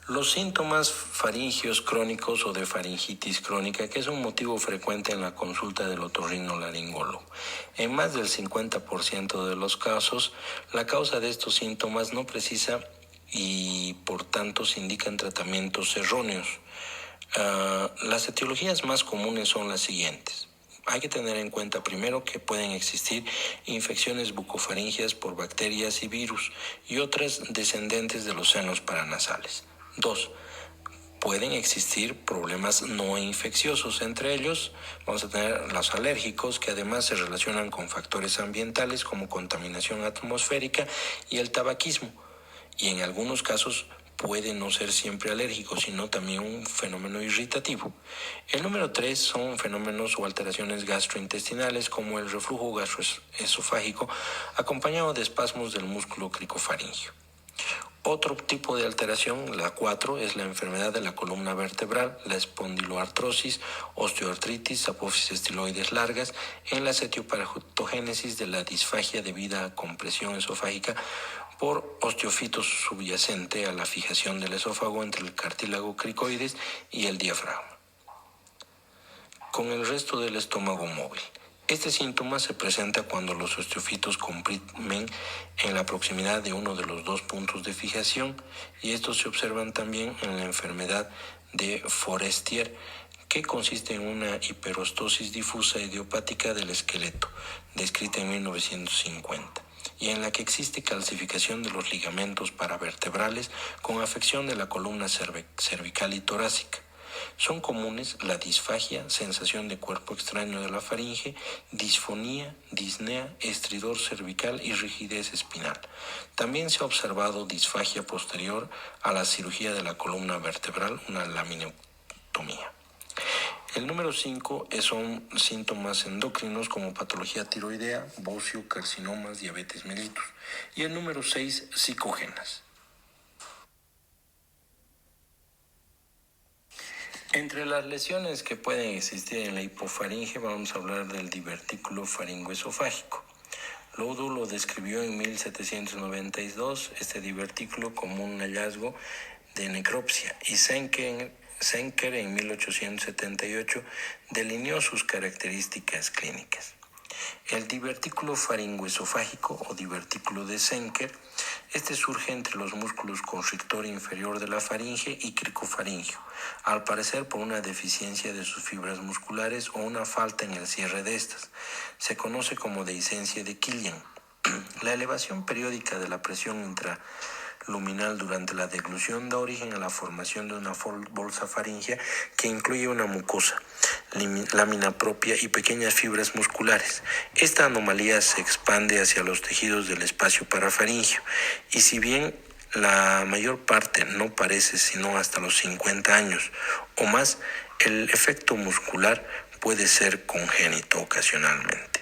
Los síntomas faringios crónicos o de faringitis crónica, que es un motivo frecuente en la consulta del otorrinolaringólogo. En más del 50% de los casos, la causa de estos síntomas no precisa y por tanto se indican tratamientos erróneos. Las etiologías más comunes son las siguientes. Hay que tener en cuenta primero que pueden existir infecciones bucofaringias por bacterias y virus y otras descendentes de los senos paranasales. 2. Pueden existir problemas no infecciosos. Entre ellos vamos a tener los alérgicos, que además se relacionan con factores ambientales como contaminación atmosférica y el tabaquismo. Y en algunos casos puede no ser siempre alérgico, sino también un fenómeno irritativo. El número 3 son fenómenos o alteraciones gastrointestinales como el reflujo gastroesofágico acompañado de espasmos del músculo cricofaringio. Otro tipo de alteración, la 4, es la enfermedad de la columna vertebral, la espondiloartrosis, osteoartritis, apófisis estiloides largas, en la etiopatogénesis de la disfagia debida a compresión esofágica por osteofitos subyacente a la fijación del esófago entre el cartílago cricoides y el diafragma, con el resto del estómago móvil. Este síntoma se presenta cuando los osteofitos comprimen en la proximidad de uno de los dos puntos de fijación, y estos se observan también en la enfermedad de Forestier, que consiste en una hiperostosis difusa idiopática del esqueleto, descrita en 1950, y en la que existe calcificación de los ligamentos paravertebrales con afección de la columna cervical y torácica. Son comunes la disfagia, sensación de cuerpo extraño de la faringe, disfonía, disnea, estridor cervical y rigidez espinal. También se ha observado disfagia posterior a la cirugía de la columna vertebral, una laminotomía. El número 5 son síntomas endocrinos como patología tiroidea, bocio, carcinomas, diabetes mellitus. Y el número 6, psicógenas. Entre las lesiones que pueden existir en la hipofaringe vamos a hablar del divertículo faringoesofágico. Lodu lo describió en 1792, este divertículo, como un hallazgo de necropsia, y Senker en 1878 delineó sus características clínicas. El divertículo faringoesofágico o divertículo de Senker, este surge entre los músculos constrictor inferior de la faringe y cricofaringio, al parecer por una deficiencia de sus fibras musculares o una falta en el cierre de estas. Se conoce como dehiscencia de Killian. La elevación periódica de la presión intraluminal durante la deglución da origen a la formación de una bolsa faríngea que incluye una mucosa, lámina propia y pequeñas fibras musculares. Esta anomalía se expande hacia los tejidos del espacio parafaringio, y si bien la mayor parte no parece sino hasta los 50 años o más, el efecto muscular puede ser congénito ocasionalmente.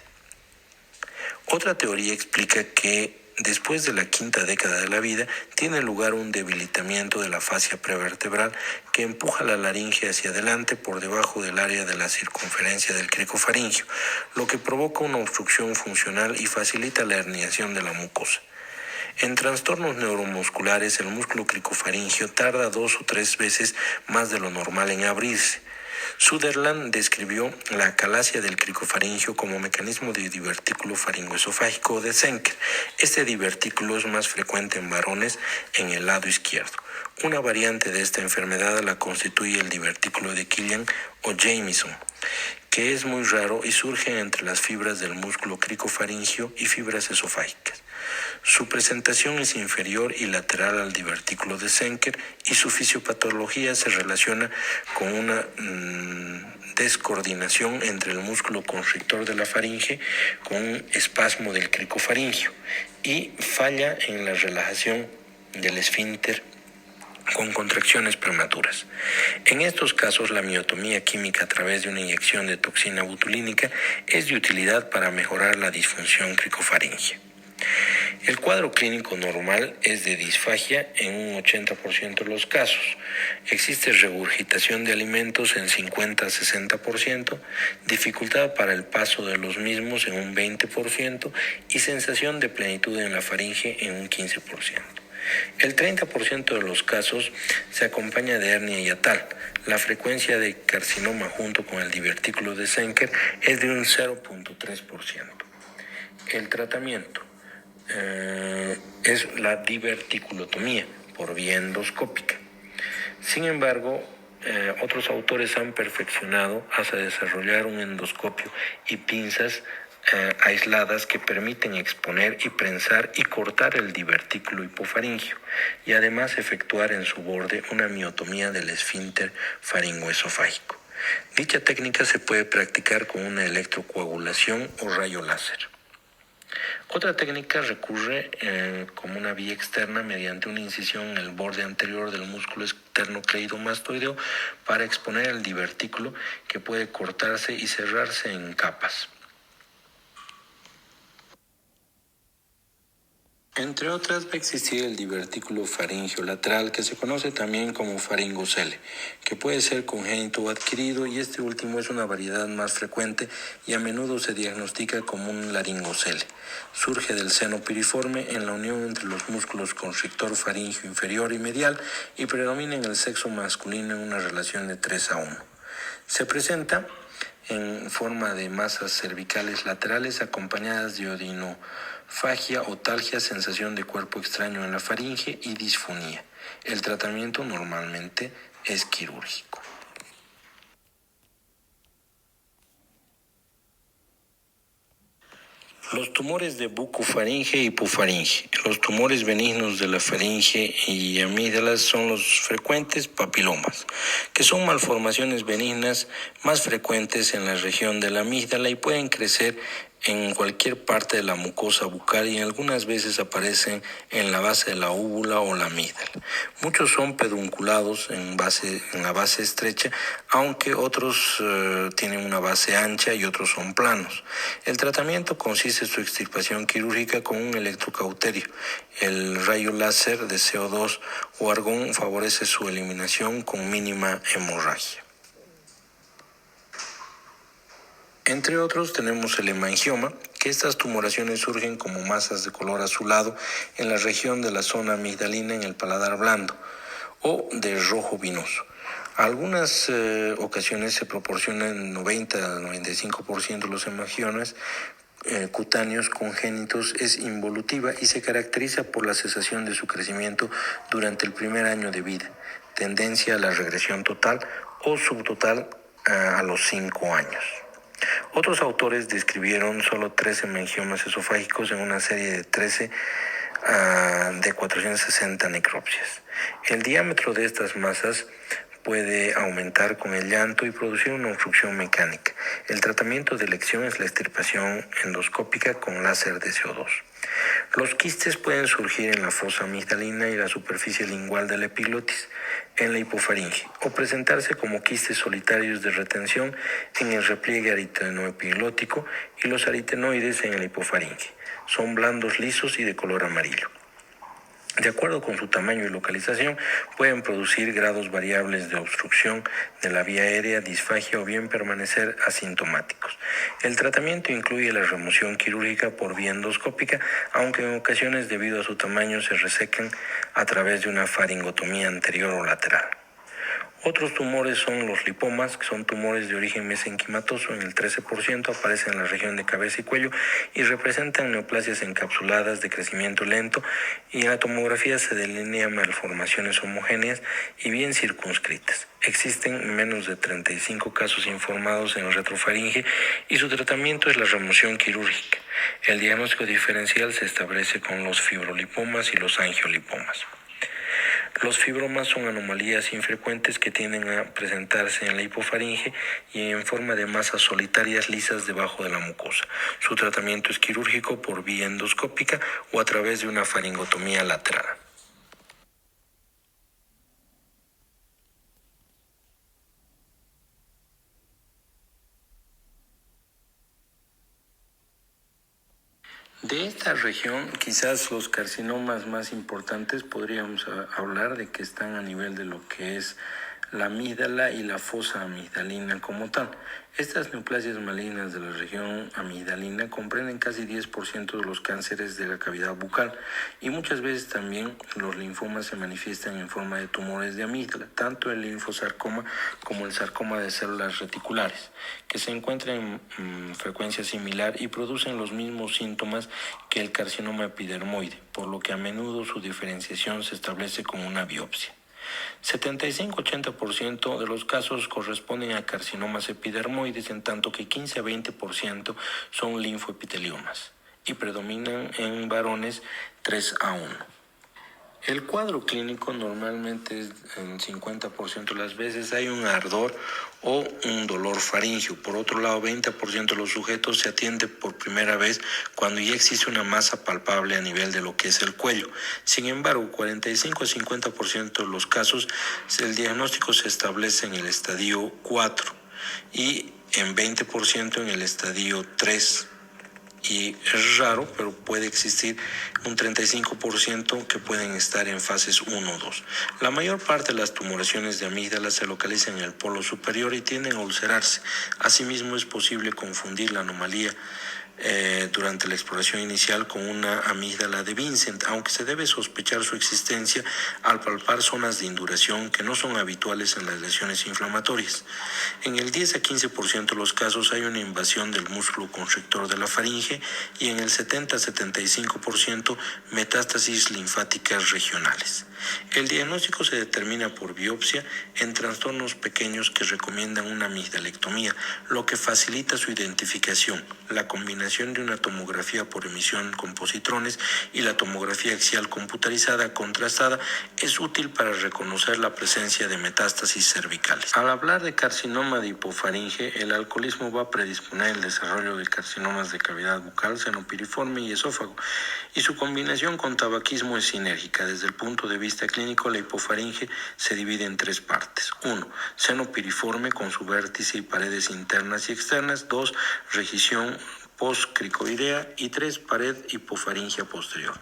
Otra teoría explica que después de la quinta década de la vida tiene lugar un debilitamiento de la fascia prevertebral que empuja la laringe hacia adelante por debajo del área de la circunferencia del cricofaringio, lo que provoca una obstrucción funcional y facilita la herniación de la mucosa. En trastornos neuromusculares, el músculo cricofaringio tarda 2 o 3 veces más de lo normal en abrirse. Sutherland describió la acalasia del cricofaringio como mecanismo de divertículo faringoesofágico de Senker. Este divertículo es más frecuente en varones en el lado izquierdo. Una variante de esta enfermedad la constituye el divertículo de Killian o Jamieson, que es muy raro y surge entre las fibras del músculo cricofaringio y fibras esofágicas. Su presentación es inferior y lateral al divertículo de Senker, y su fisiopatología se relaciona con una descoordinación entre el músculo constrictor de la faringe con un espasmo del cricofaringio y falla en la relajación del esfínter con contracciones prematuras. En estos casos, la miotomía química a través de una inyección de toxina botulínica es de utilidad para mejorar la disfunción cricofaringea. El cuadro clínico normal es de disfagia en un 80% de los casos. Existe regurgitación de alimentos en 50 a 60%, dificultad para el paso de los mismos en un 20% y sensación de plenitud en la faringe en un 15%. El 30% de los casos se acompaña de hernia hiatal. La frecuencia de carcinoma junto con el divertículo de Zenker es de un 0.3%. El tratamiento es la diverticulotomía por vía endoscópica. Sin embargo, otros autores han perfeccionado hasta desarrollar un endoscopio y pinzas aisladas que permiten exponer y prensar y cortar el divertículo hipofaringio y además efectuar en su borde una miotomía del esfínter faringoesofágico. Dicha técnica se puede practicar con una electrocoagulación o rayo láser. Otra técnica recurre como una vía externa mediante una incisión en el borde anterior del músculo esternocleidomastoideo para exponer el divertículo, que puede cortarse y cerrarse en capas. Entre otras, va a existir el divertículo faríngeo lateral, que se conoce también como faringocele, que puede ser congénito o adquirido, y este último es una variedad más frecuente y a menudo se diagnostica como un laringocele. Surge del seno piriforme en la unión entre los músculos constrictor faríngeo inferior y medial y predomina en el sexo masculino en una relación de 3:1. Se presenta en forma de masas cervicales laterales acompañadas de odinofagia, otalgia, sensación de cuerpo extraño en la faringe y disfonía. El tratamiento normalmente es quirúrgico. Los tumores de bucofaringe y hipofaringe. Los tumores benignos de la faringe y amígdalas son los frecuentes papilomas, que son malformaciones benignas más frecuentes en la región de la amígdala y pueden crecer en cualquier parte de la mucosa bucal y algunas veces aparecen en la base de la úvula o la amígdala. Muchos son pedunculados en la base estrecha, aunque otros tienen una base ancha y otros son planos. El tratamiento consiste en su extirpación quirúrgica con un electrocauterio. El rayo láser de CO2 o argón favorece su eliminación con mínima hemorragia. Entre otros tenemos el hemangioma, que estas tumoraciones surgen como masas de color azulado en la región de la zona amigdalina en el paladar blando o de rojo vinoso. Algunas ocasiones se proporcionan 90 al 95% de los hemangiomas cutáneos congénitos es involutiva y se caracteriza por la cesación de su crecimiento durante el primer año de vida, tendencia a la regresión total o subtotal a los 5 años. Otros autores describieron solo 13 hemangiomas esofágicos en una serie de 13 de 460 necropsias. El diámetro de estas masas puede aumentar con el llanto y producir una obstrucción mecánica. El tratamiento de elección es la extirpación endoscópica con láser de CO2. Los quistes pueden surgir en la fosa amigdalina y la superficie lingual de la epiglotis, en la hipofaringe, o presentarse como quistes solitarios de retención en el repliegue aritenoepiglótico y los aritenoides en la hipofaringe. Son blandos, lisos y de color amarillo. De acuerdo con su tamaño y localización, pueden producir grados variables de obstrucción de la vía aérea, disfagia o bien permanecer asintomáticos. El tratamiento incluye la remoción quirúrgica por vía endoscópica, aunque en ocasiones debido a su tamaño se resecan a través de una faringotomía anterior o lateral. Otros tumores son los lipomas, que son tumores de origen mesenquimatoso, en el 13% aparecen en la región de cabeza y cuello y representan neoplasias encapsuladas de crecimiento lento, y en la tomografía se delinean malformaciones homogéneas y bien circunscritas. Existen menos de 35 casos informados en el retrofaringe y su tratamiento es la remoción quirúrgica. El diagnóstico diferencial se establece con los fibrolipomas y los angiolipomas. Los fibromas son anomalías infrecuentes que tienden a presentarse en la hipofaringe y en forma de masas solitarias lisas debajo de la mucosa. Su tratamiento es quirúrgico por vía endoscópica o a través de una faringotomía lateral. De esta región, quizás los carcinomas más importantes podríamos hablar de que están a nivel de lo que es la amígdala y la fosa amigdalina como tal. Estas neoplasias malignas de la región amigdalina comprenden casi 10% de los cánceres de la cavidad bucal y muchas veces también los linfomas se manifiestan en forma de tumores de amígdala, tanto el linfosarcoma como el sarcoma de células reticulares, que se encuentran en frecuencia similar y producen los mismos síntomas que el carcinoma epidermoide, por lo que a menudo su diferenciación se establece con una biopsia. 75-80% de los casos corresponden a carcinomas epidermoides, en tanto que 15-20% son linfoepiteliomas y predominan en varones 3-1. El cuadro clínico normalmente es en 50% de las veces hay un ardor o un dolor faríngeo. Por otro lado, 20% de los sujetos se atiende por primera vez cuando ya existe una masa palpable a nivel de lo que es el cuello. Sin embargo, 45-50% de los casos el diagnóstico se establece en el estadio 4 y en 20% en el estadio 3. Y es raro, pero puede existir un 35% que pueden estar en fases 1 o 2. La mayor parte de las tumoraciones de amígdala se localizan en el polo superior y tienden a ulcerarse. Asimismo, es posible confundir la anomalía durante la exploración inicial con una amígdala de Vincent, aunque se debe sospechar su existencia al palpar zonas de induración que no son habituales en las lesiones inflamatorias. En el 10-15% de los casos hay una invasión del músculo constrictor de la faringe y en el 70-75% metástasis linfáticas regionales. El diagnóstico se determina por biopsia en trastornos pequeños que recomiendan una amigdalectomía, lo que facilita su identificación. La combinación de una tomografía por emisión con positrones y la tomografía axial computarizada contrastada es útil para reconocer la presencia de metástasis cervicales. Al hablar de carcinoma de hipofaringe, el alcoholismo va a predisponer el desarrollo de carcinomas de cavidad bucal, seno piriforme y esófago, y su combinación con tabaquismo es sinérgica. Desde el punto de vista clínico, la hipofaringe se divide en 3 partes. 1. Seno piriforme con su vértice y paredes internas y externas. 2. Región postcricoidea y 3. Pared hipofaringea posterior.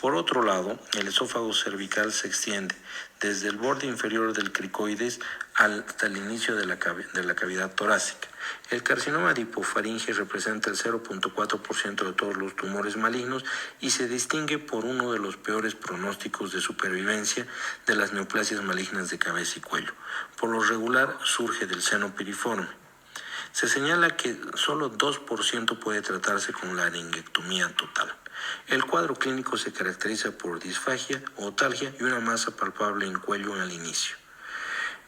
Por otro lado, el esófago cervical se extiende desde el borde inferior del cricoides hasta el inicio de la cavidad torácica. El carcinoma de hipofaringe representa el 0.4% de todos los tumores malignos y se distingue por uno de los peores pronósticos de supervivencia de las neoplasias malignas de cabeza y cuello. Por lo regular surge del seno piriforme. Se señala que solo 2% puede tratarse con la laringectomía total. El cuadro clínico se caracteriza por disfagia, otalgia y una masa palpable en cuello al inicio,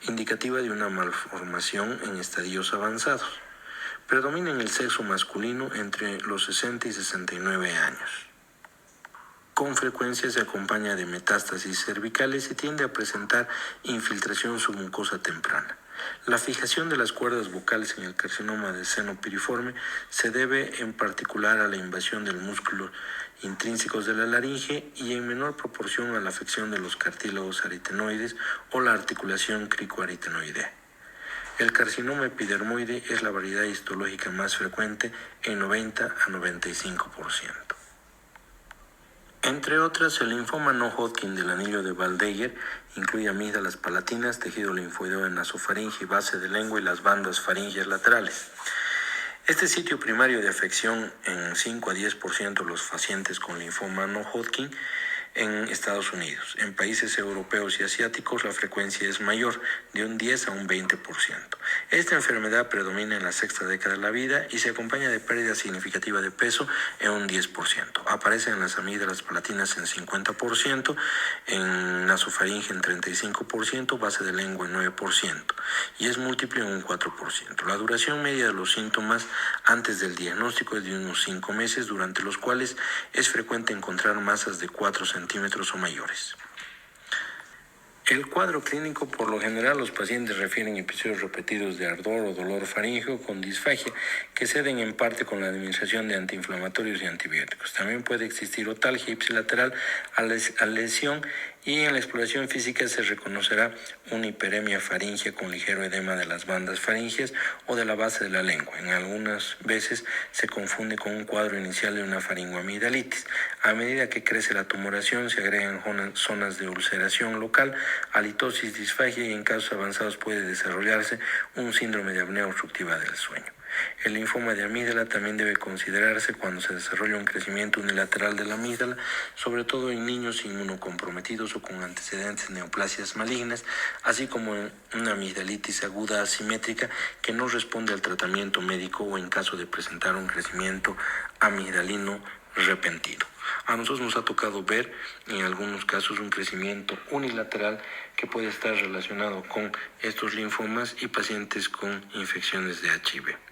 indicativa de una malformación en estadios avanzados. Predomina en el sexo masculino entre los 60 y 69 años. Con frecuencia se acompaña de metástasis cervicales y tiende a presentar infiltración submucosa temprana. La fijación de las cuerdas vocales en el carcinoma de seno piriforme se debe en particular a la invasión del músculo intrínsecos de la laringe y en menor proporción a la afección de los cartílagos aritenoides o la articulación cricoaritenoidea. El carcinoma epidermoide es la variedad histológica más frecuente en 90-95%. Entre otras, el linfoma no Hodgkin del anillo de Waldeyer incluye amígdalas palatinas, tejido linfoideo en nasofaringe, base de lengua y las bandas faringeas laterales. Este sitio primario de afección en 5-10% de los pacientes con linfoma no Hodgkin en Estados Unidos. En países europeos y asiáticos la frecuencia es mayor, de un 10 a un 20%. Esta enfermedad predomina en la sexta década de la vida y se acompaña de pérdida significativa de peso en un 10%. Aparece en las amígdalas palatinas en 50%, en nasofaringe en 35%, base de lengua en 9% y es múltiple en un 4%. La duración media de los síntomas antes del diagnóstico es de unos 5 meses, durante los cuales es frecuente encontrar masas de 4 centímetros o mayores. El cuadro clínico, por lo general, los pacientes refieren episodios repetidos de ardor o dolor faríngeo con disfagia que ceden en parte con la administración de antiinflamatorios y antibióticos. También puede existir otalgia ipsilateral a lesión Y en la exploración física se reconocerá una hiperemia faríngea con ligero edema de las bandas faríngeas o de la base de la lengua. En algunas veces se confunde con un cuadro inicial de una faringoamigdalitis. A medida que crece la tumoración se agregan zonas de ulceración local, halitosis, disfagia y en casos avanzados puede desarrollarse un síndrome de apnea obstructiva del sueño. El linfoma de amígdala también debe considerarse cuando se desarrolla un crecimiento unilateral de la amígdala, sobre todo en niños inmunocomprometidos o con antecedentes de neoplasias malignas, así como en una amigdalitis aguda asimétrica que no responde al tratamiento médico o en caso de presentar un crecimiento amigdalino repentino. A nosotros nos ha tocado ver en algunos casos un crecimiento unilateral que puede estar relacionado con estos linfomas y pacientes con infecciones de HIV.